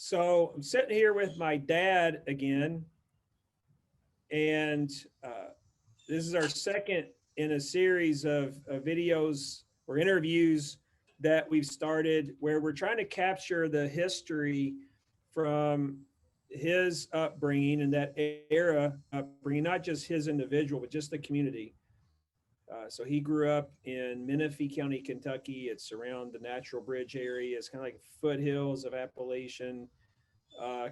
So I'm sitting here with my dad again, and this is our second in a series of videos or interviews that we've started where we're trying to capture the history from his upbringing and that era upbringing, not just his individual, but just the community. So he grew up in Menifee County, Kentucky. It's around the Natural Bridge area. It's kind of like foothills of Appalachian,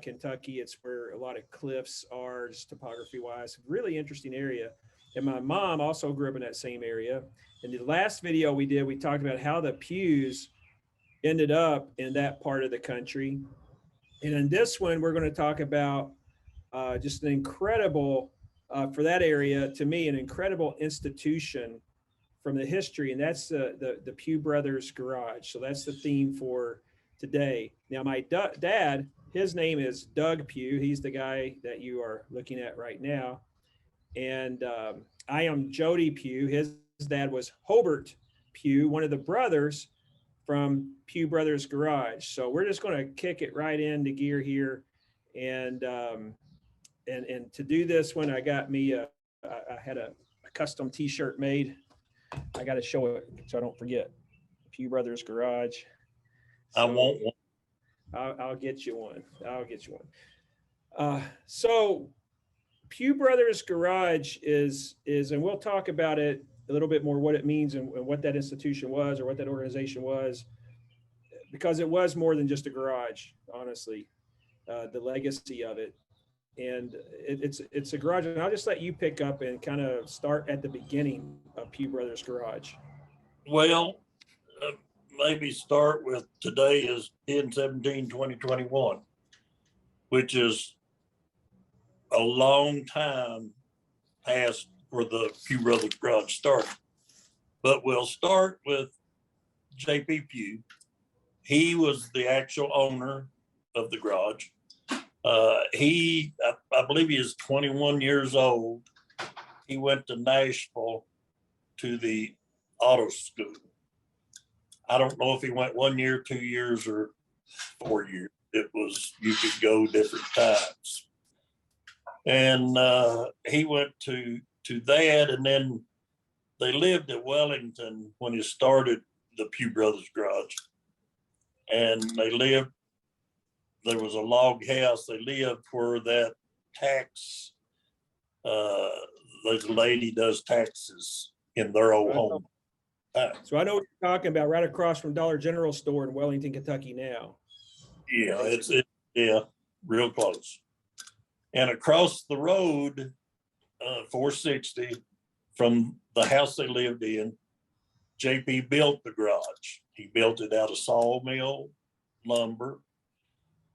Kentucky. It's where a lot of cliffs are, just topography wise. Really interesting area. And my mom also grew up in that same area. In the last video we did, we talked about how the Pughs ended up in that part of the country. And in this one, we're going to talk about just an incredible, for that area, to me, an incredible institution from the history, and that's the Pugh Brothers Garage. So that's the theme for today. Now, my dad, his name is Doug Pugh. He's the guy that you are looking at right now. And I am Jody Pugh. His dad was Hobart Pugh, one of the brothers from Pugh Brothers Garage. So we're just going to kick it right into gear here. And to do this one, I got me, I had a custom t-shirt made. I got to show it so I don't forget. Pugh Brothers Garage. So I want one. I'll get you one. I'll get you one. So Pugh Brothers Garage is, and we'll talk about it a little bit more, what it means and what that institution was or what that organization was, because it was more than just a garage, honestly, the legacy of it. And it's a garage, and I'll just let you pick up and kind of start at the beginning of Pugh Brothers Garage. Well, maybe start with today is 10/17/2021, which is a long time past where the Pugh Brothers Garage started. But we'll start with J.P. Pugh. He was the actual owner of the garage. I believe he is 21 years old. He went to Nashville to the auto school. I don't know if he went 1 year, 2 years, or 4 years. It was, you could go different times. And he went to that, and then they lived at Wellington when he started the Pugh Brothers Garage. And there was a log house. They lived where that tax, the lady does taxes in their old home. So I know what you're talking about, right across from Dollar General store in Wellington, Kentucky now. Yeah, it's real close. And across the road, 460 from the house they lived in, JP built the garage. He built it out of sawmill lumber.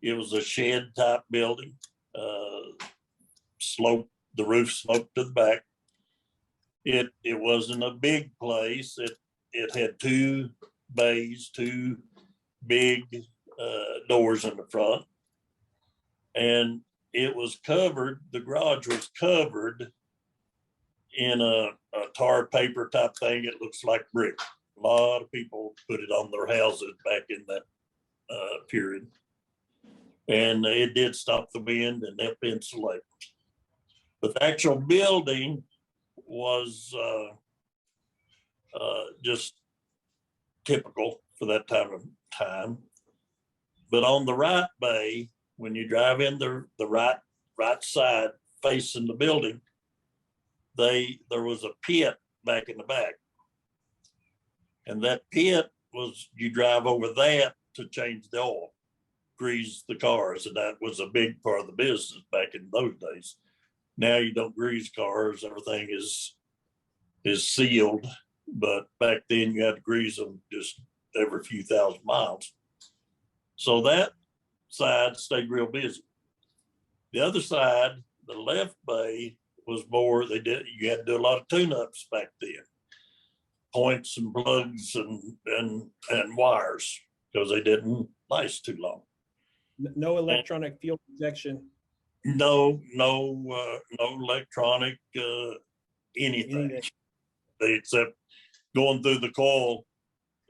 It was a shed type building, the roof sloped to the back. It wasn't a big place. It had 2 bays, 2 big doors in the front. And it was covered, the garage was covered in a tar paper type thing. It looks like brick. A lot of people put it on their houses back in that period. And it did stop the wind and help insulate. But the actual building was just typical for that time. But on the right bay, when you drive in the right side facing the building, there was a pit back in the back. And that pit was, you drive over that to change the oil, grease the cars, and that was a big part of the business back in those days. Now you don't grease cars, everything is sealed, but back then you had to grease them just every few thousand miles. So that side stayed real busy. The other side, the left bay, was more, you had to do a lot of tune-ups back then. Points and plugs and wires, because they didn't last too long. No electronic fuel injection. No electronic anything. Except going through the coil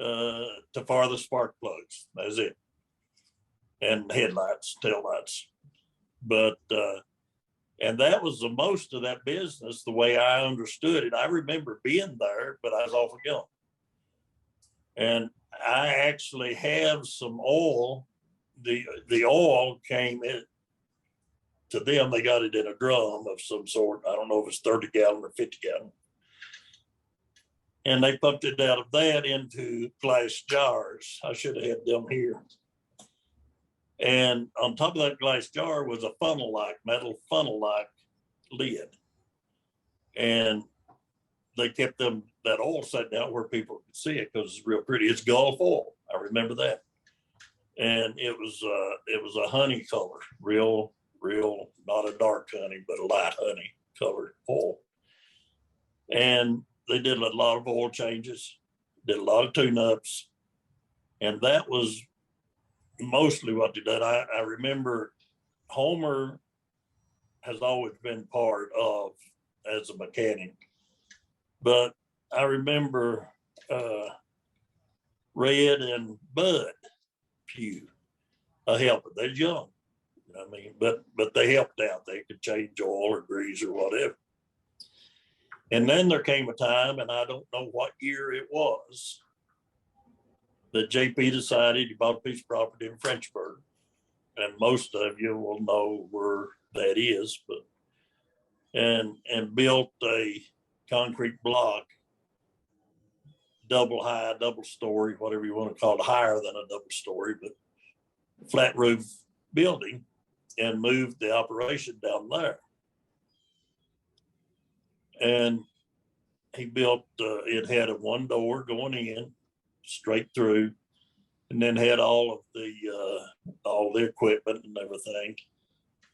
to fire the spark plugs. That's it. and headlights, taillights. But, and that was the most of that business, the way I understood it. I remember being there, but I was awful young. And I actually have some oil. The oil came in to them. They got it in a drum of some sort. I don't know if it's 30 gallon or 50 gallon. And they pumped it out of that into glass jars. I should have had them here. And on top of that glass jar was a funnel-like, metal funnel-like lid. And they kept that oil set down where people could see it because it's real pretty. It's Gulf oil. I remember that. And it was a honey color, real, not a dark honey, but a light honey colored oil. And they did a lot of oil changes, did a lot of tune-ups. And that was mostly what they did. I remember Homer has always been part of as a mechanic, but I remember Red and Bud Pugh helping. They're young, I mean, but they helped out. They could change oil or grease or whatever. And then there came a time, and I don't know what year it was, that JP decided he bought a piece of property in Frenchburg. And most of you will know where that is, but and built a concrete block, double high, double story, whatever you want to call it, higher than a double story, but flat roof building, and moved the operation down there. And he built, it had a one door going in straight through, and then had all the equipment and everything.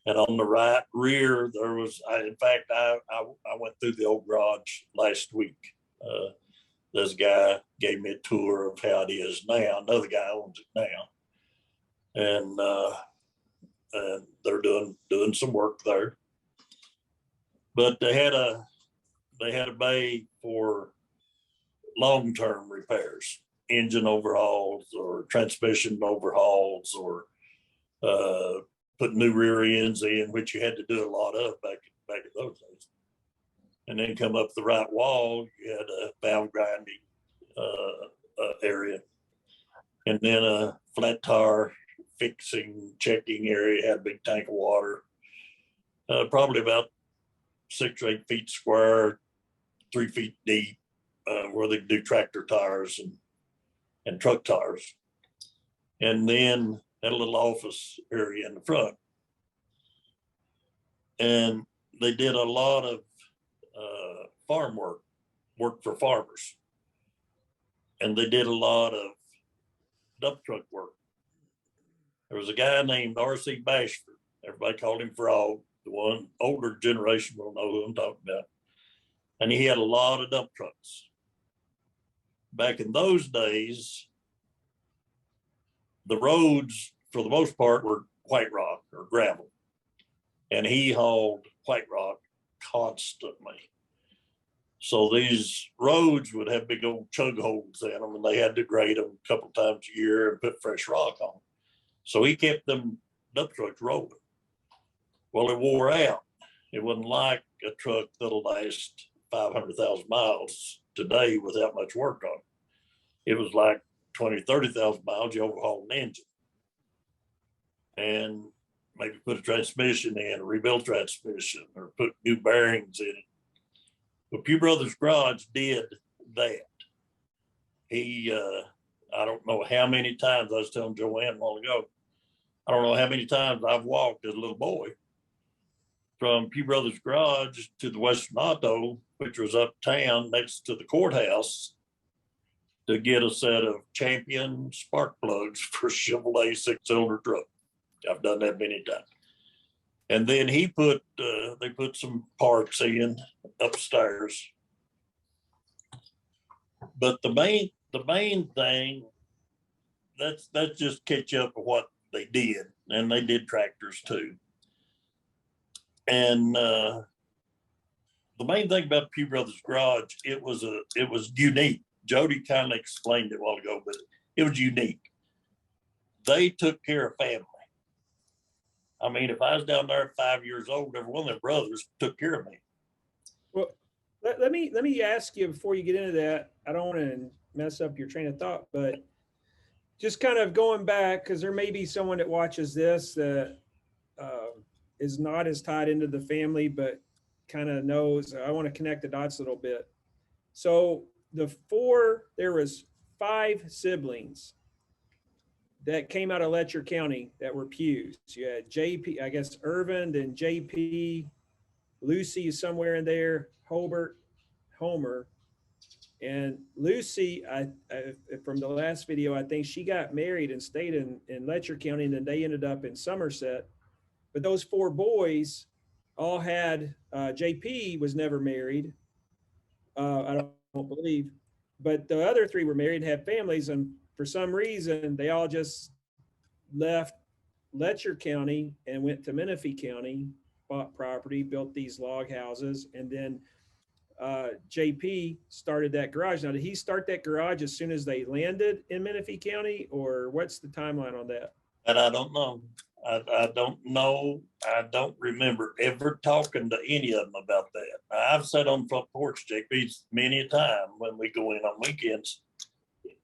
And on the right rear, there was, in fact, I went through the old garage last week. This guy gave me a tour of how it is now. Another guy owns it now. And they're doing some work there. But they had a bay for long-term repairs, engine overhauls or transmission overhauls, or put new rear ends in, which you had to do a lot of back in those days. And then come up the right wall, you had a valve grinding area, and then a flat tire fixing, checking area, had a big tank of water, probably about 6 or 8 feet square, 3 feet deep, where they do tractor tires and truck tires. And then had a little office area in the front. And they did a lot of farm work for farmers. And they did a lot of dump truck work. There was a guy named R.C. Bashford. Everybody called him Frog. The one older generation will know who I'm talking about. And he had a lot of dump trucks. Back in those days, the roads, for the most part, were white rock or gravel. And he hauled white rock constantly. So these roads would have big old chug holes in them, and they had to grade them a couple times a year and put fresh rock on. So he kept them dump trucks rolling. Well, it wore out. It wasn't like a truck that'll last 500,000 miles today without much work on it. It was like 20, 30,000 miles, you overhaul an engine and maybe put a transmission in, or rebuild transmission, or put new bearings in it. But Pugh Brothers Garage did that. He, I don't know how many times, I was telling Joanne a while ago, I don't know how many times I've walked as a little boy from Pugh Brothers Garage to the Western Auto, which was uptown next to the courthouse, to get a set of Champion spark plugs for Chevrolet 6-cylinder truck. I've done that many times. And then they put some parts in upstairs. But the main thing, that's just catch up with what they did. And they did tractors too. And the main thing about Pugh Brothers Garage, it was unique. Jody kind of explained it a while ago, but it was unique. They took care of family. I mean, if I was down there at 5 years old, every one of their brothers took care of me. Well, let me ask you before you get into that. I don't want to mess up your train of thought, but just kind of going back, because there may be someone that watches this that is not as tied into the family, but kind of knows. I want to connect the dots a little bit. So there was 5 siblings that came out of Letcher County that were Pughs. You had JP, I guess Irvin, then JP, Lucy is somewhere in there, Homer, and Lucy. I from the last video, I think she got married and stayed in Letcher County, and then they ended up in Somerset. But those 4 boys all had JP was never married. I don't believe, but the other 3 were married and had families, and for some reason they all just left Letcher County and went to Menifee County, bought property, built these log houses, and then JP started that garage. Now, did he start that garage as soon as they landed in Menifee County, or what's the timeline on that? And I don't know. I don't know. I don't remember ever talking to any of them about that. I've sat on front porch JP's many a time when we go in on weekends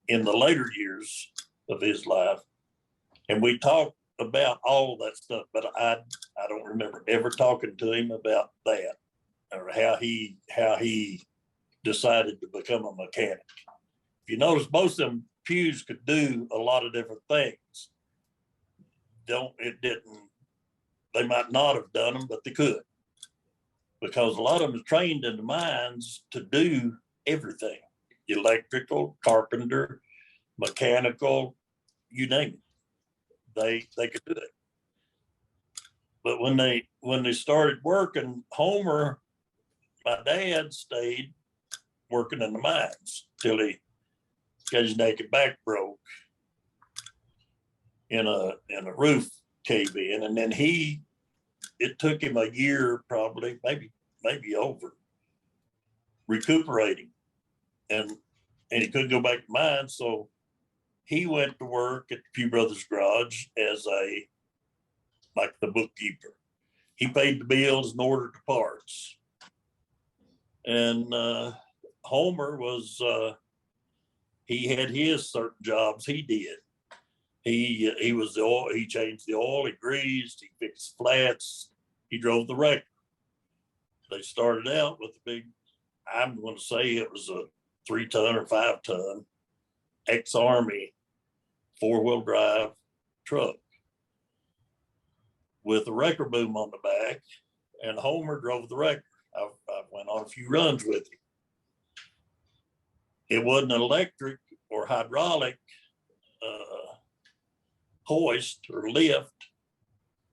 in the later years of his life, and we talk about all that stuff, but I don't remember ever talking to him about that or how he decided to become a mechanic. If you notice, most of them Pughs could do a lot of different things. They might not have done them, but they could, because a lot of them are trained in the mines to do everything: electrical, carpenter, mechanical, you name it. They could do it. But when they started working, Homer, my dad, stayed working in the mines till he got his naked back broke in a roof cave in, and then it took him a year, probably maybe over, recuperating, and he couldn't go back to mine, so he went to work at the Pugh Brothers Garage as like the bookkeeper. He paid the bills and ordered the parts. And Homer was, he had his certain jobs he did. He was the oil, he changed the oil, he greased, he fixed flats, he drove the wrecker. They started out with a big, I'm going to say it was a 3-ton or 5-ton ex-Army 4-wheel drive truck with a wrecker boom on the back, and Homer drove the wrecker. I went on a few runs with him. It wasn't electric or hydraulic hoist or lift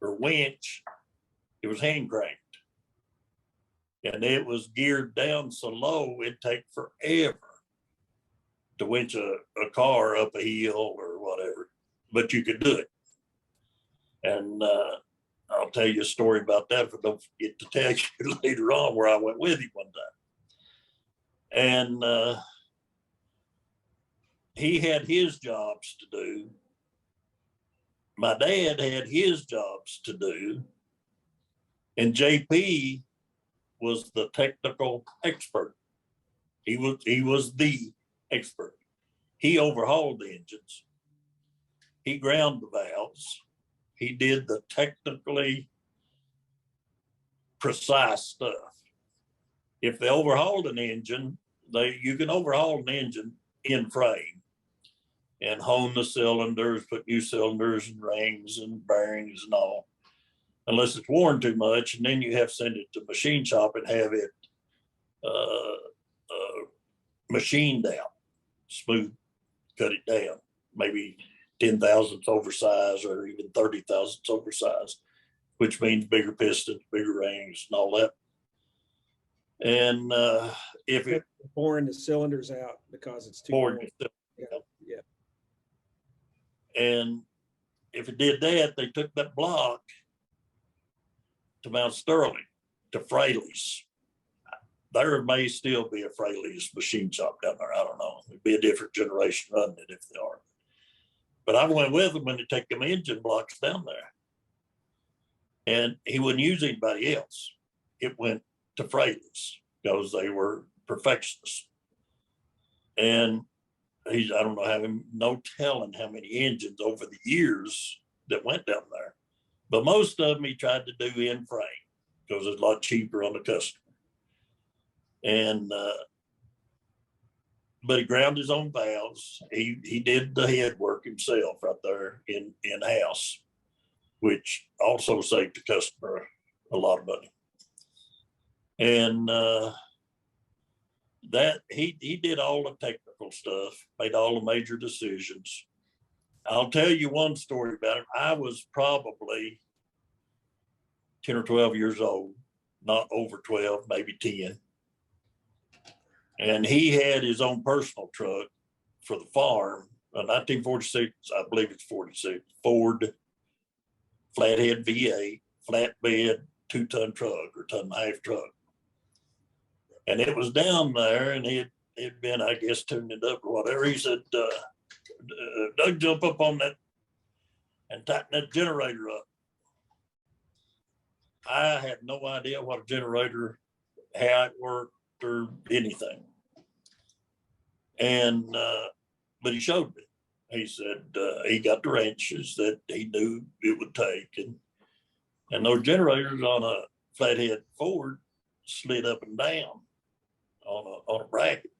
or winch. It was hand cranked, and it was geared down so low it'd take forever to winch a car up a hill or whatever, but you could do it. And I'll tell you a story about that if I don't forget to tell you later on, where I went with him one time. And he had his jobs to do. My dad had his jobs to do. And JP was the technical expert. He was the expert. He overhauled the engines. He ground the valves. He did the technically precise stuff. If they overhauled an engine, you can overhaul an engine in frame and hone the cylinders, put new cylinders and rings and bearings and all, unless it's worn too much, and then you have to send it to machine shop and have it machined out, smooth, cut it down, maybe 10 thousandths oversized or even 30 thousandths oversized, which means bigger pistons, bigger rings, and all that. And if it boring the cylinders out because it's too boring. Yeah. And if it did that, they took that block to Mount Sterling, to Fraley's. There may still be a Fraley's machine shop down there. I don't know. It'd be a different generation running it if they are. But I went with them when they take them engine blocks down there. And he wouldn't use anybody else. It went to Fraley's because they were perfectionists. And I don't know, no telling how many engines over the years that went down there. But most of them he tried to do in frame because it's a lot cheaper on the customer. And but he ground his own valves. He did the head work himself right there in house, which also saved the customer a lot of money. And that he did all the technical stuff, made all the major decisions. I'll tell you one story about him. I was probably 10 or 12 years old, not over 12, maybe 10. And he had his own personal truck for the farm, a 1946, I believe it's 46, Ford flathead V8, flatbed, 2-ton truck or 1.5-ton truck. And it was down there, and it'd been, I guess, tuned it up or whatever. He said, Doug, jump up on that and tighten that generator up. I had no idea what a generator, how it worked or anything. And, but he showed me. He said he got the wrenches that he knew it would take. And those generators on a flathead Ford slid up and down on a bracket.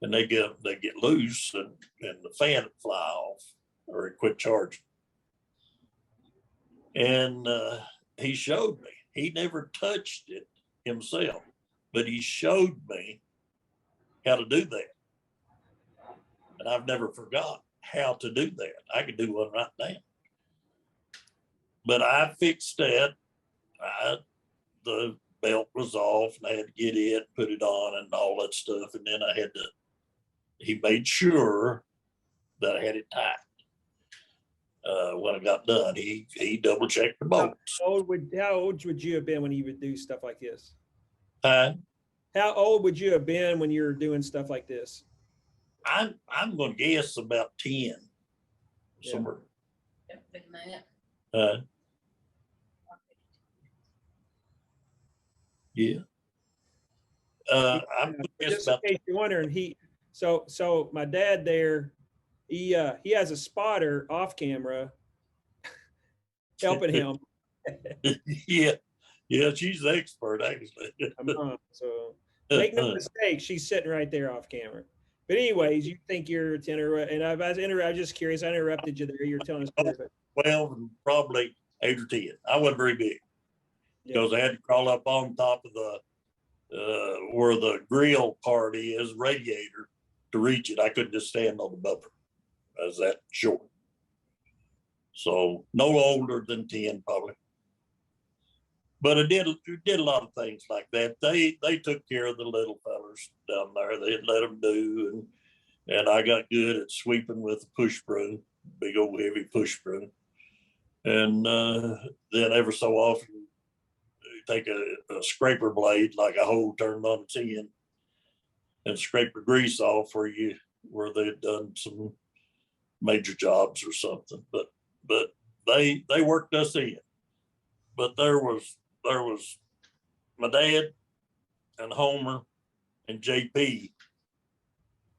And they get loose and the fan would fly off or it quit charging. And he showed me. He never touched it himself, but he showed me how to do that. And I've never forgot how to do that. I could do one right now. But I fixed that. The belt was off and I had to get it, put it on and all that stuff. And then he made sure that I had it tight. When I got done, he double checked the bolts. How old would you have been when you would do stuff like this? How old would you have been when you were doing stuff like this? I'm going to guess about 10, somewhere. Yeah. I'm just in case you're wondering, so my dad there, he has a spotter off camera helping him. Yeah, she's the expert actually. So make no mistake, she's sitting right there off camera. But anyways, you think you're 10 and I was just curious. I interrupted you there. You're telling us 12 and probably 8 or 10. I wasn't very big because I had to crawl up on top of the where the grill part is, radiator, to reach it. I couldn't just stand on the bumper. I was that short. So no older than 10 probably. But I did a lot of things like that. They took care of the little fellas down there. They let them do, and I got good at sweeping with a push broom, big old heavy push broom. And then every so often, take a scraper blade, like a hole turned on its end, and scrape the grease off where they'd done some major jobs or something. But they worked us in. But there was my dad and Homer and JP.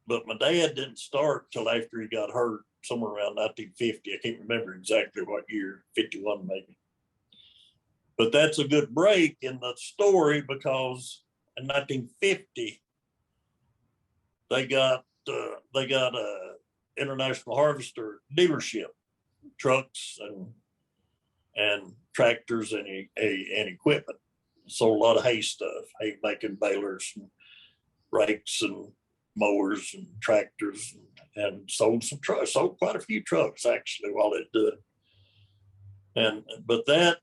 But my dad didn't start till after he got hurt, somewhere around 1950. I can't remember exactly what year, 51 maybe. But that's a good break in the story because in 1950, they got a International Harvester dealership, trucks and tractors and equipment. Sold a lot of hay stuff, hay making balers and rakes and mowers and tractors, and sold some trucks, sold quite a few trucks actually while they did it. But that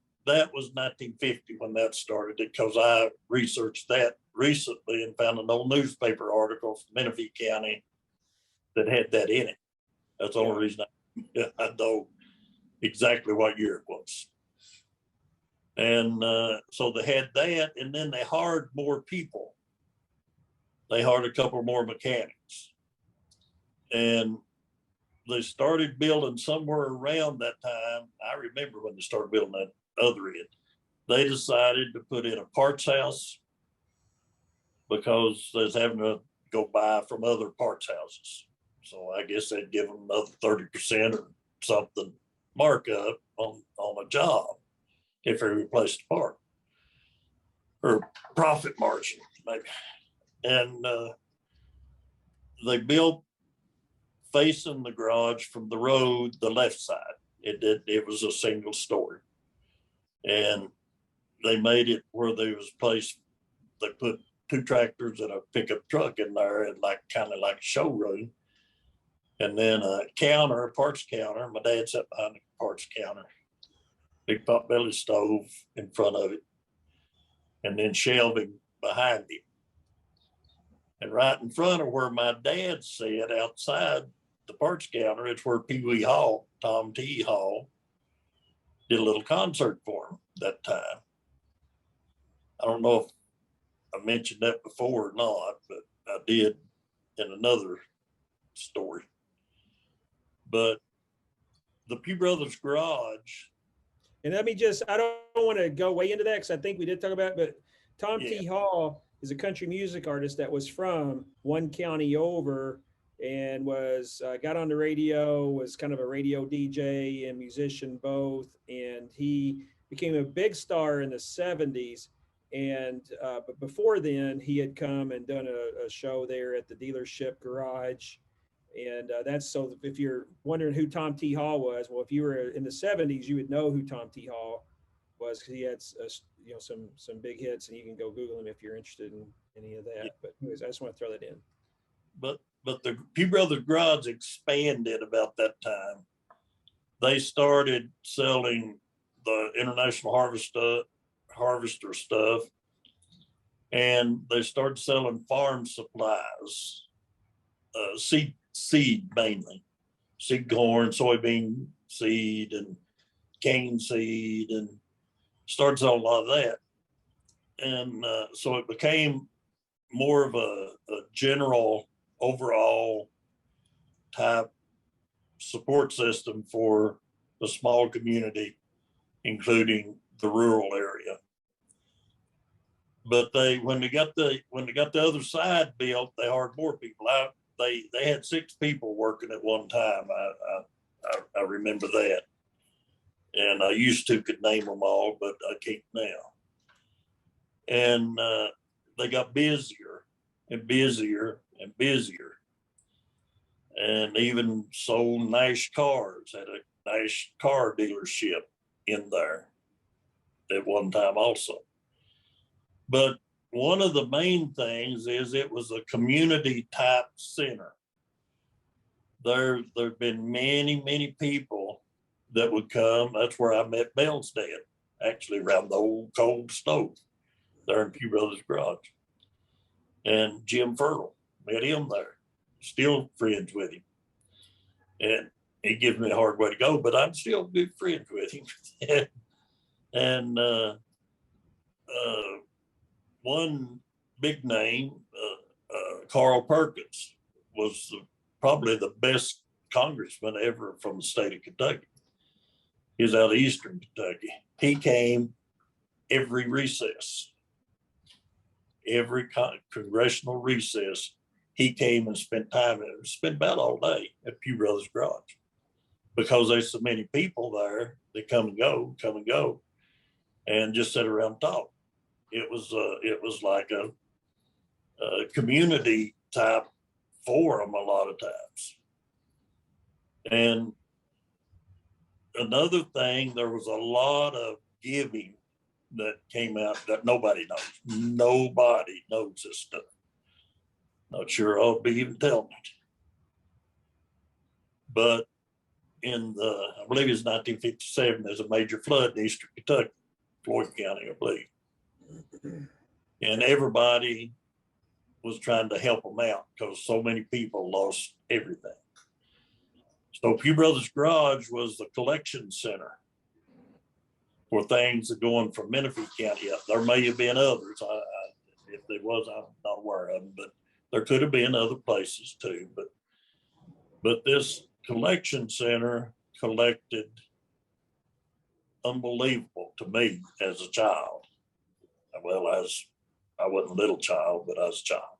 was 1950 when that started, because I researched that recently and found an old newspaper article from Menifee County that had that in it. That's the only reason I know exactly what year it was. And so they had that, and then they hired more people. They hired a couple more mechanics. And they started building somewhere around that time. I remember when they started building that other end. They decided to put in a parts house because they was having to go buy from other parts houses. So I guess they'd give them another 30% or something markup on a job if they replaced the part, or profit margin maybe. And they built facing the garage from the road, the left side. It was a single story. And they made it where they was placed, they put 2 tractors and a pickup truck in there, and kind of like a showroom. And then a counter, a parts counter. My dad sat behind the parts counter, big potbelly stove in front of it, and then shelving behind him. And right in front of where my dad sat outside the parts counter, it's where Pee Wee Hall, Tom T. Hall, did a little concert for him that time. I don't know if I mentioned that before or not, but I did in another story. But the Pugh Brothers Garage. And let me just, I don't want to go way into that because I think we did talk about it, but Tom T. Hall is a country music artist that was from one county over and was, got on the radio, was kind of a radio DJ and musician both. And he became a big star in the 70s. And, but before then he had come and done a show there at the dealership garage. And that's, so if you're wondering who Tom T. Hall was, well, if you were in the 70s, you would know who Tom T. Hall was, because he had some big hits, and you can go Google him if you're interested in any of that. But anyways, I just want to throw that in. But the Pugh Brothers Garage expanded about that time. They started selling the International Harvester stuff, and they started selling farm supplies, seed mainly, seed corn, soybean seed, and cane seed, and started selling a lot of that. And so it became more of a general overall type support system for the small community, including the rural area. But when they got the other side built, they hired more people out. They had 6 people working at one time. I remember that, and I used to could name them all, but I can't now. And they got busier and busier and busier, and even sold Nash cars. Had a Nash car dealership in there at one time also. But one of the main things is it was a community type center. There've been many people that would come. That's where I met Bell's dad, actually, around the old cold stove there in Pugh Brothers Garage. And Jim Fertile, met him there, still friends with him. And he gives me a hard way to go, but I'm still good friends with him. And one big name, Carl Perkins, was probably the best congressman ever from the state of Kentucky. He was out of Eastern Kentucky. He came every recess, every congressional recess. He came and spent time, and spent about all day at Pugh Brothers Garage, because there's so many people there that come and go, and just sit around and talk. It was like a community type forum a lot of times. And another thing, there was a lot of giving that came out that nobody knows. Nobody knows this stuff. Not sure I ought to be even telling it. But I believe it's 1957, there's a major flood in eastern Kentucky, Floyd County, I believe. And everybody was trying to help them out because so many people lost everything. So Pugh Brothers Garage was the collection center for things that going from Menifee County up. There may have been others. If there was, I'm not aware of them, but there could have been other places too. But this collection center collected unbelievable to me as a child. Well, as I wasn't a little child, but I was a child.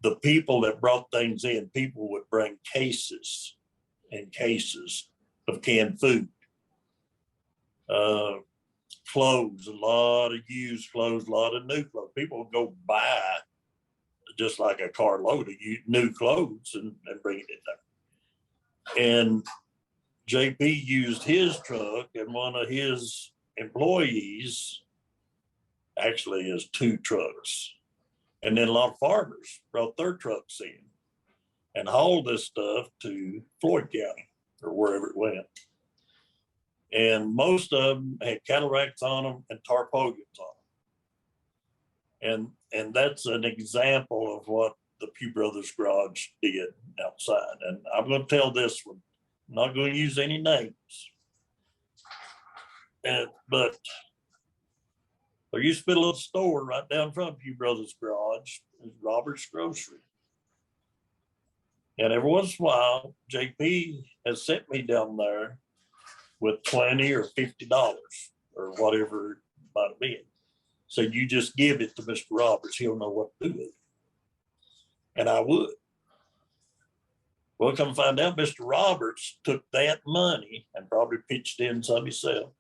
The people that brought things in, people would bring cases and cases of canned food, clothes, a lot of used clothes, a lot of new clothes. People would go buy just like a carload of new clothes and bring it in there. And JP used his truck, and one of his employees, actually his 2 trucks. And then a lot of farmers brought their trucks in and hauled this stuff to Floyd County or wherever it went. And most of them had cattle racks on them and tarpaulins on them. And that's an example of what the Pugh Brothers Garage did outside. And I'm going to tell this one, I'm not going to use any names. But there used to be a little store right down from Pugh Brothers Garage, Robert's Grocery. And every once in a while, JP has sent me down there with $20 or $50 or whatever it might have been. So you just give it to Mr. Roberts, he'll know what to do with it. And I would. Well, come find out, Mr. Roberts took that money and probably pitched in some himself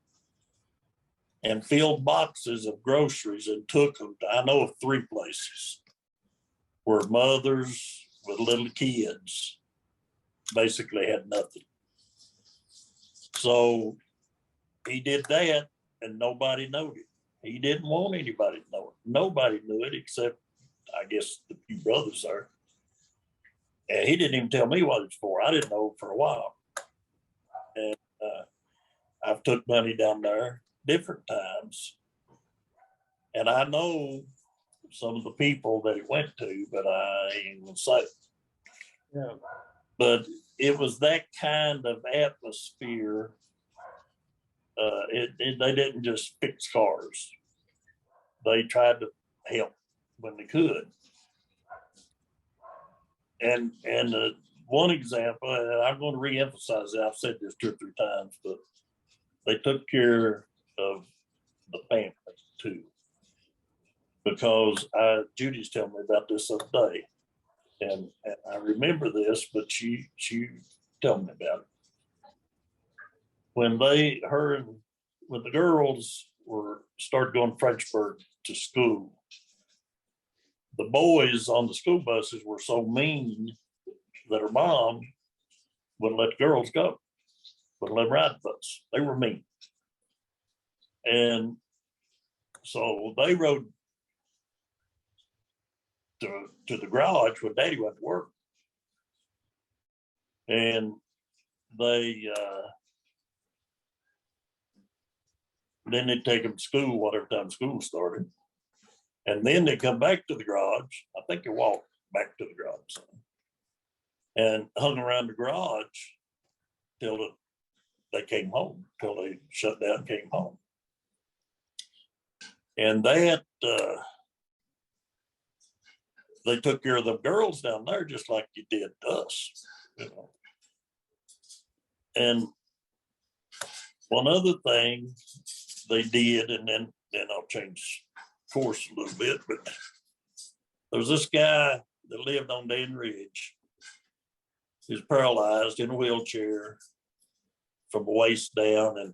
and filled boxes of groceries and took them to, I know of 3 places where mothers with little kids basically had nothing. So he did that and nobody knew it. He didn't want anybody to know it. Nobody knew it except, I guess, the Pugh brothers there. And he didn't even tell me what it's for. I didn't know for a while. And I've took money down there different times. And I know some of the people that it went to, but I ain't gonna say. Yeah. But it was that kind of atmosphere. They didn't just fix cars. They tried to help when they could. And one example, and I'm going to reemphasize it, I've said this 2 or 3 times, but they took care of the family too. Because Judy's telling me about this other day, and I remember this, but she told me about it. When when the girls started going to Frenchburg to school, the boys on the school buses were so mean that her mom wouldn't let the girls go, wouldn't let them ride the bus. They were mean. And so they rode to the garage when Daddy went to work. And then they'd take them to school, whatever time school started. And then they come back to the garage. I think they walked back to the garage and hung around the garage till they came home, till they shut down and came home. And they took care of the girls down there just like you did us, you know. And one other thing they did, and then I'll change course a little bit, but there was this guy that lived on Dan Ridge. He was paralyzed in a wheelchair from the waist down and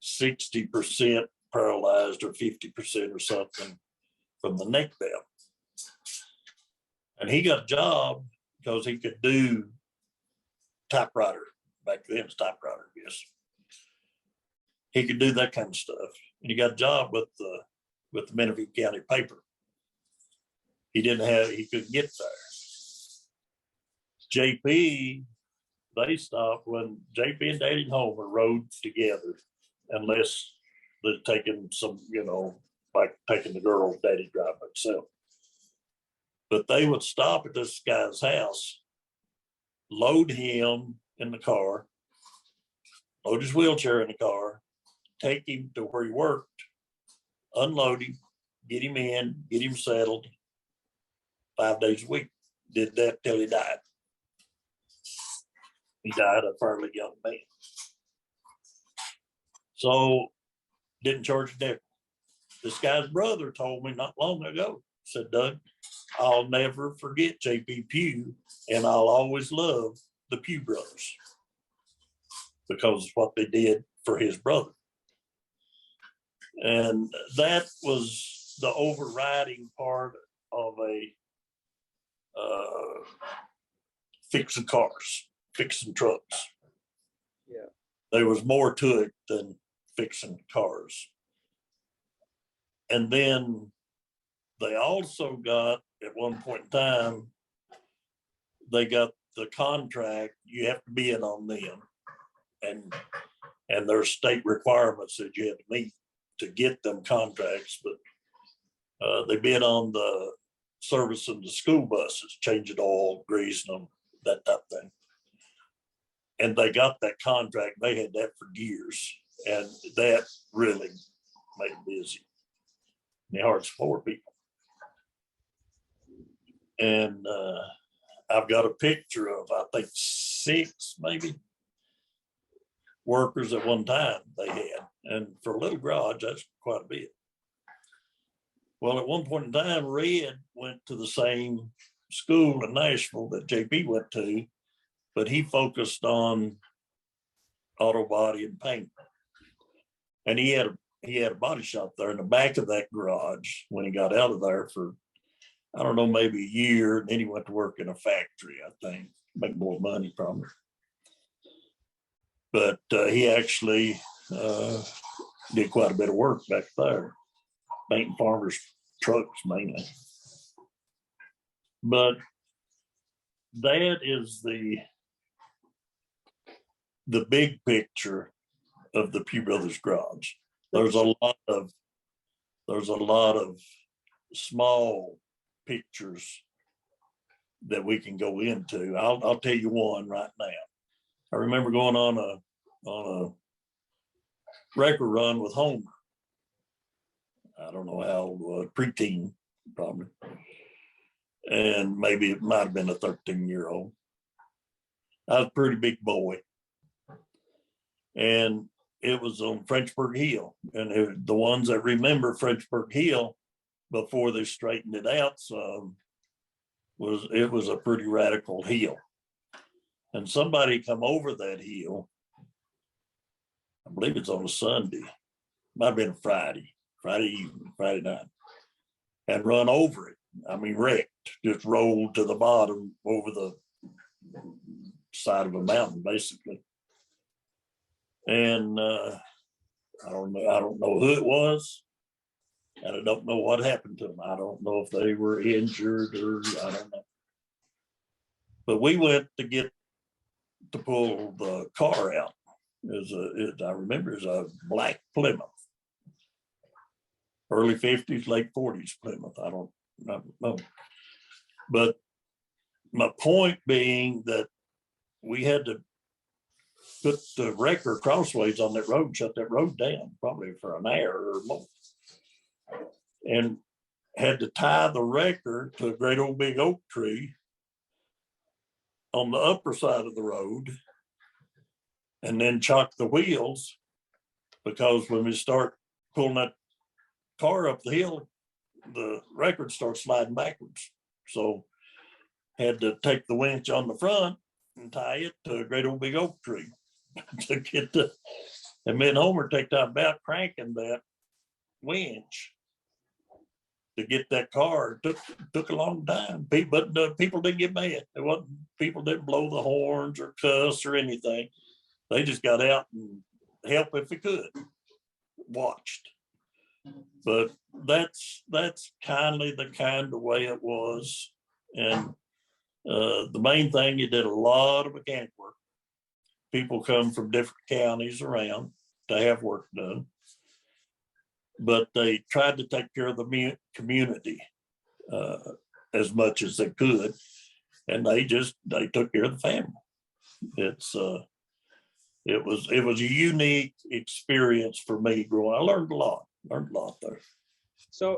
60% paralyzed or 50% or something from the neck down. And he got a job because he could do typewriter. Back then it was typewriter, yes. He could do that kind of stuff. And he got a job with the Menifee County paper. He couldn't get there. JP, they stopped when JP and Daddy Homer rode together, unless they're taking some, you know, like taking the girl, Daddy drive himself. But they would stop at this guy's house, load him in the car, load his wheelchair in the car, take him to where he worked, unload him, get him in, get him settled 5 days a week. Did that till he died. He died a fairly young man. So didn't charge a nickel. This guy's brother told me not long ago, said, Doug, I'll never forget J.P. Pugh, and I'll always love the Pugh Brothers because of what they did for his brother. And that was the overriding part of a fixing cars, fixing trucks. Yeah. There was more to it than fixing cars. And then they also got, at one point in time, they got the contract, you have to be in on them. And there's state requirements that you have to meet to get them contracts, but they bid on the service of the school buses, changing oil, greasing them, that type of thing. And they got that contract. They had that for years, and that really made them busy. They hard to support people. And I've got a picture of, I think, 6 maybe workers at one time they had. And for a little garage, that's quite a bit. Well, at one point in time, Red went to the same school in Nashville that JP went to, but he focused on auto body and paint. And he had a body shop there in the back of that garage when he got out of there for, I don't know, maybe a year. And then he went to work in a factory, I think, make more money probably. But he actually did quite a bit of work back there, painting farmers' trucks mainly. But that is the big picture of the Pugh Brothers Garage. There's a lot of small pictures that we can go into. I'll tell you one right now. I remember going on a record run with Homer. I don't know how old, preteen probably. And maybe it might have been a 13-year-old. I was a pretty big boy. And it was on Frenchburg Hill. And the ones that remember Frenchburg Hill before they straightened it out some, it was a pretty radical hill. And somebody come over that hill, I believe it's on a Sunday, might have been a Friday evening, Friday night, and run over it. I mean, wrecked, just rolled to the bottom over the side of a mountain, basically. And I don't know who it was, and I don't know what happened to them. I don't know if they were injured or I don't know. But we went to pull the car out. I remember it was a black Plymouth, early 50s, late 40s Plymouth. I don't know. But my point being that we had to put the wrecker crossways on that road, shut that road down probably for an hour or more, and had to tie the wrecker to a great old big oak tree on the upper side of the road, and then chock the wheels, because when we start pulling that car up the hill, the wrecker starts sliding backwards. So had to take the winch on the front and tie it to a great old big oak tree to get and me and Homer take time about cranking that winch to get that car. It took a long time. But people didn't get mad. People didn't blow the horns or cuss or anything. They just got out and helped if they could, watched. But that's the kind of way it was. And the main thing, you did a lot of mechanic work. People come from different counties around to have work done. But they tried to take care of the community as much as they could. And they took care of the family. It was a unique experience for me growing. I learned a lot there. So